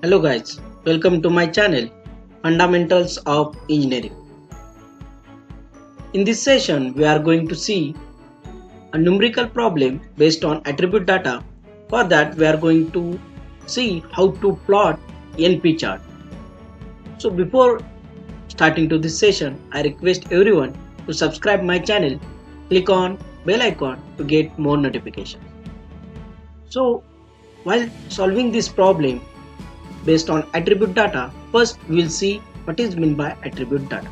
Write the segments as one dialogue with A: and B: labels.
A: Hello guys, welcome to my channel Fundamentals of Engineering. In this session we are going to see a numerical problem based on attribute data. For that we are going to see how to plot NP chart. So before starting to this session, I request everyone to subscribe my channel, click on bell icon to get more notifications. So while solving this problem based on attribute data, first we will see what is meant by attribute data.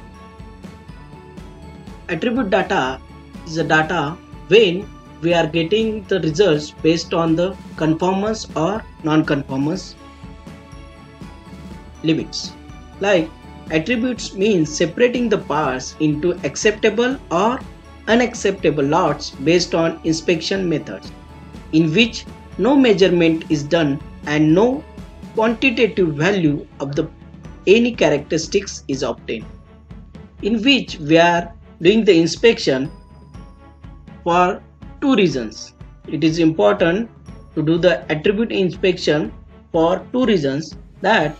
A: Attribute data is a data when we are getting the results based on the conformance or non-conformance limits. Like attributes means separating the parts into acceptable or unacceptable lots based on inspection methods, in which no measurement is done and no quantitative value of the any characteristics is obtained, in which we are doing the inspection for two reasons. It is important to do the attribute inspection for two reasons. That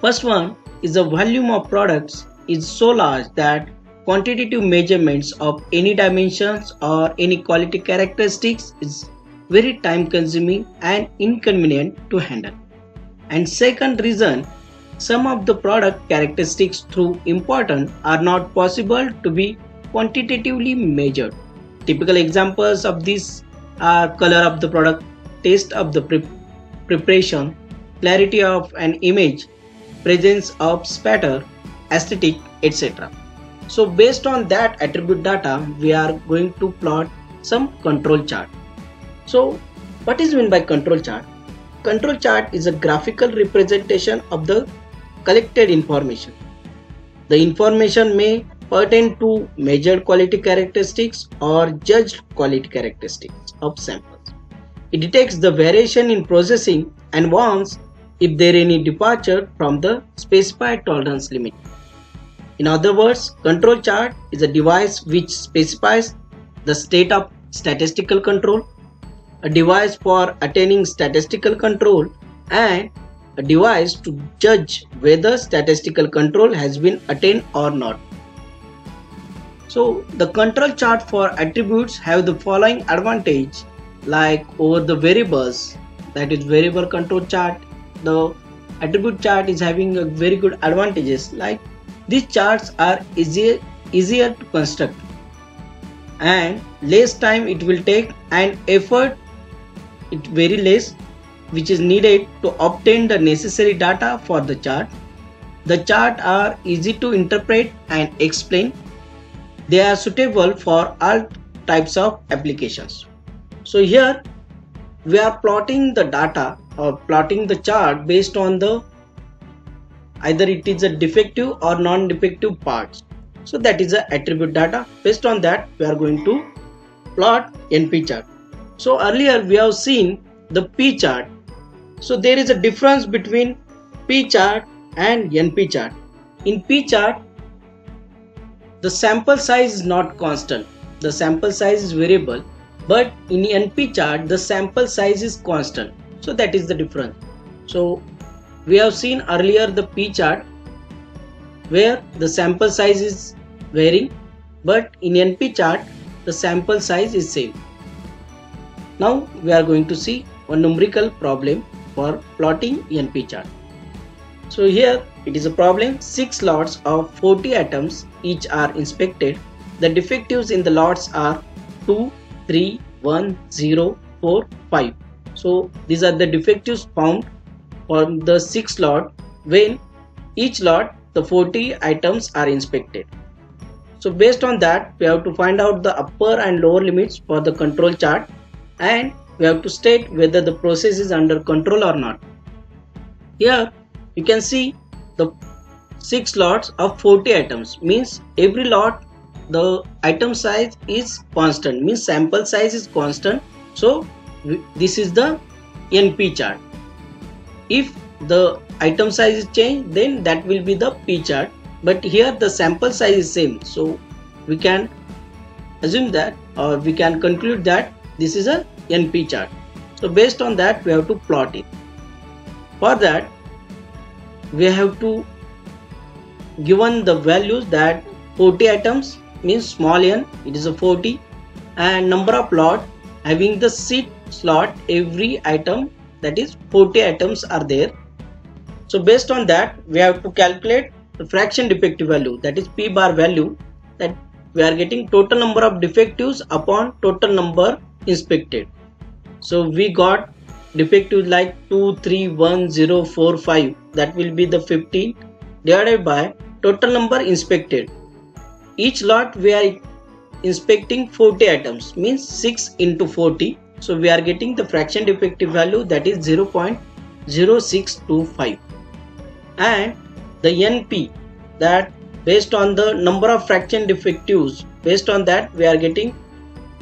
A: first one is the volume of products is so large that quantitative measurements of any dimensions or any quality characteristics is very time consuming and inconvenient to handle. And second reason, some of the product characteristics through important are not possible to be quantitatively measured. Typical examples of this are color of the product, taste of the preparation, clarity of an image, presence of spatter, aesthetic, etc. So based on that attribute data, we are going to plot some control chart. So what is meant by control chart? Control chart is a graphical representation of the collected information. The information may pertain to measured quality characteristics or judged quality characteristics of samples. It detects the variation in processing and warns if there is any departure from the specified tolerance limit. In other words, control chart is a device which specifies the state of statistical control, a device for attaining statistical control, and a device to judge whether statistical control has been attained or not. So the control chart for attributes have the following advantage, like over the variables, that is variable control chart, the attribute chart is having a very good advantages, like these charts are easier to construct and less time it will take and effort it very less which is needed to obtain the necessary data for the chart. The chart are easy to interpret and explain. They are suitable for all types of applications. So here we are plotting the data or plotting the chart based on the either it is a defective or non-defective parts. So that is the attribute data. Based on that we are going to plot NP chart. So earlier we have seen the P chart. So there is a difference between P chart and NP chart. In P chart, the sample size is not constant. The sample size is variable. But in NP chart, the sample size is constant. So that is the difference. So we have seen earlier the P chart where the sample size is varying. But in NP chart, the sample size is same. Now we are going to see one numerical problem for plotting NP chart. So here it is a problem. 6 lots of 40 items each are inspected. The defectives in the lots are 2, 3, 1, 0, 4, 5. So these are the defectives found for the 6 lot when each lot the 40 items are inspected. So based on that we have to find out the upper and lower limits for the control chart, and we have to state whether the process is under control or not. Here you can see the 6 lots of 40 items, means every lot the item size is constant, means sample size is constant. So this is the NP chart. If the item size is changed, then that will be the P chart, but here the sample size is same, so we can assume that, or we can conclude that this is a NP chart. So based on that we have to plot it. For that we have to given the values that 40 items means small n, it is a 40, and number of lot having the seat slot every item, that is 40 items are there. So based on that we have to calculate the fraction defective value, that is p bar value, that we are getting total number of defectives upon total number inspected. So we got defectives like 2, 3, 1, 0, 4, 5, that will be the 15 divided by total number inspected. Each lot we are inspecting 40 items, means 6 into 40. So we are getting the fraction defective value, that is 0.0625, and the NP, that based on the number of fraction defectives, based on that we are getting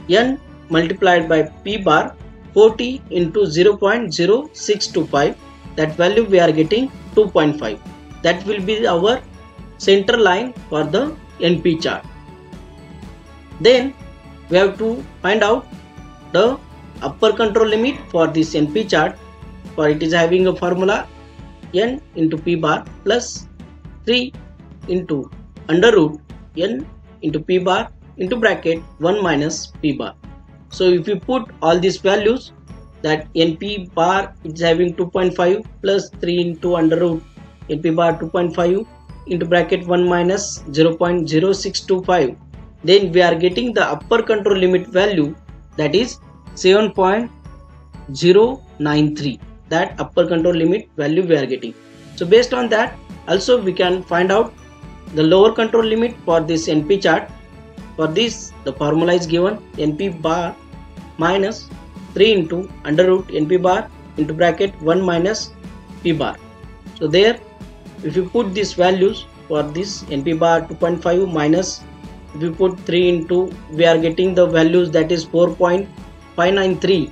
A: n multiplied by p bar 40 into 0.0625, that value we are getting 2.5. That will be our center line for the NP chart. Then we have to find out the upper control limit for this NP chart, for it is having a formula n into p bar plus 3 into under root n into p bar into bracket 1 minus p bar. So if you put all these values, that NP bar is having 2.5 plus 3 into under root NP bar 2.5 into bracket 1 minus 0.0625, then we are getting the upper control limit value, that is 7.093, that upper control limit value we are getting. So based on that also we can find out the lower control limit for this NP chart. For this the formula is given, NP bar minus 3 into under root NP bar into bracket 1 minus p bar. So there if you put these values for this NP bar 2.5 minus, if you put 3 into, we are getting the values, that is 4.593.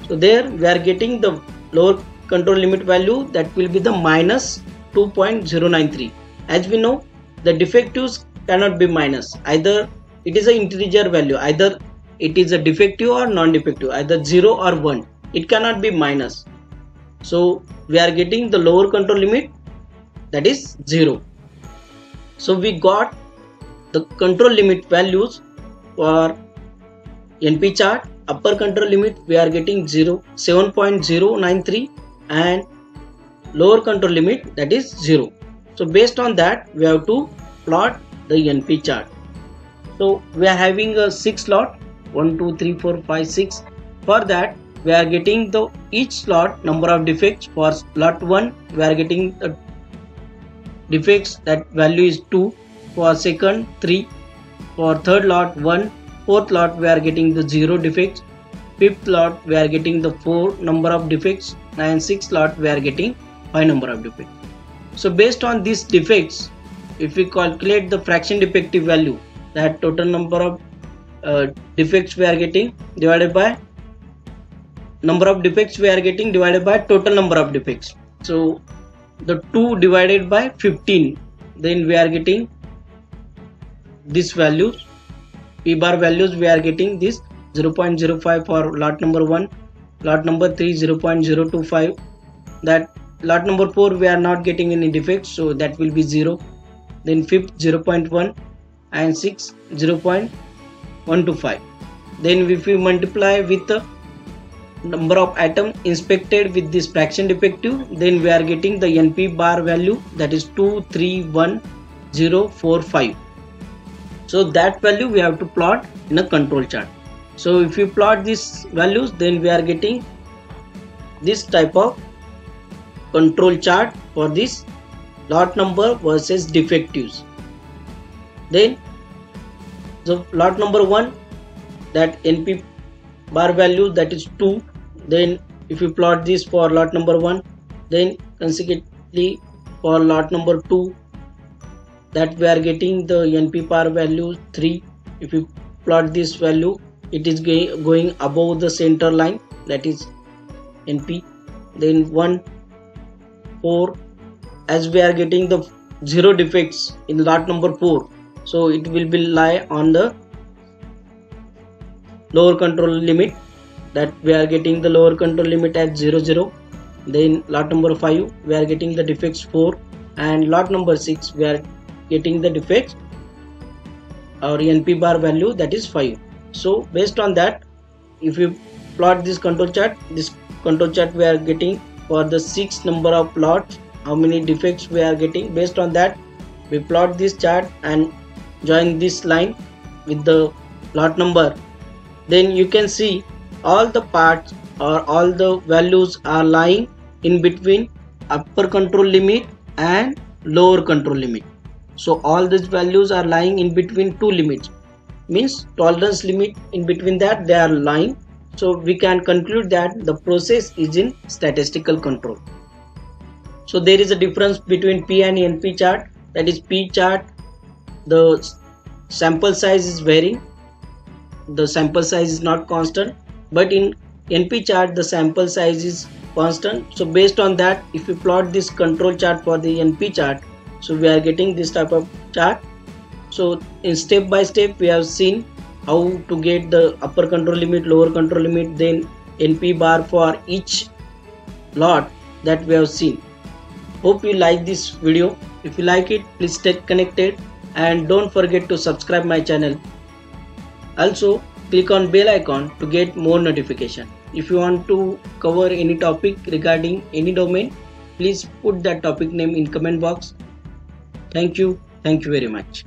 A: So there we are getting the lower control limit value, that will be the minus 2.093. As we know, the defectives cannot be minus, either it is an integer value, either it is a defective or non-defective, either 0 or 1, it cannot be minus. So we are getting the lower control limit, that is 0. So we got the control limit values for NP chart. Upper control limit we are getting 7.093 and lower control limit, that is 0. So based on that we have to plot the NP chart. So we are having a 6 slot, 1, 2, 3, 4, 5, 6. For that we are getting the each slot number of defects. For slot 1 we are getting the defects, that value is 2. For second 3. For third lot 1. Fourth lot we are getting the 0 defects. Fifth lot we are getting the 4 number of defects, and sixth lot we are getting 5 number of defects. So based on these defects, if we calculate the fraction defective value, that total number of defects we are getting divided by number of defects we are getting divided by total number of defects. So the 2 divided by 15, then we are getting these values, p bar values we are getting this 0.05 for lot number 1, lot number 3 0.025, that lot number 4 we are not getting any defects, so that will be 0, then fifth 0.1 and 6 0.125. Then if we multiply with the number of items inspected with this fraction defective, then we are getting the NP bar value, that is 231045. So that value we have to plot in a control chart. So if you plot these values, then we are getting this type of control chart for this lot number versus defectives. Then so lot number 1, that NP bar value, that is 2. Then if you plot this for lot number 1, then consequently for lot number 2, that we are getting the NP bar value 3. If you plot this value, it is going above the center line, that is NP. Then 1, 4, as we are getting the 0 defects in lot number 4, so it will be lie on the lower control limit, that we are getting the lower control limit at 0, 0. then lot number 5 we are getting the defects 4, and lot number 6 we are getting the defects or NP bar value, that is 5. So based on that, if you plot this control chart we are getting for the 6 number of plots how many defects we are getting. Based on that, we plot this chart and join this line with the lot number. Then you can see all the parts or all the values are lying in between upper control limit and lower control limit. So all these values are lying in between two limits, means tolerance limit, in between that they are lying. So we can conclude that the process is in statistical control. So there is a difference between P and NP chart. That is, P chart, the sample size is varying, the sample size is not constant, but in NP chart the sample size is constant. So based on that, if you plot this control chart for the NP chart, so we are getting this type of chart. So in step by step we have seen how to get the upper control limit, lower control limit, then NP bar for each lot that we have seen. Hope you like this video. If you like it, please stay connected and don't forget to subscribe my channel. Also click on bell icon to get more notification. If you want to cover any topic regarding any domain, please put that topic name in comment box. Thank you very much.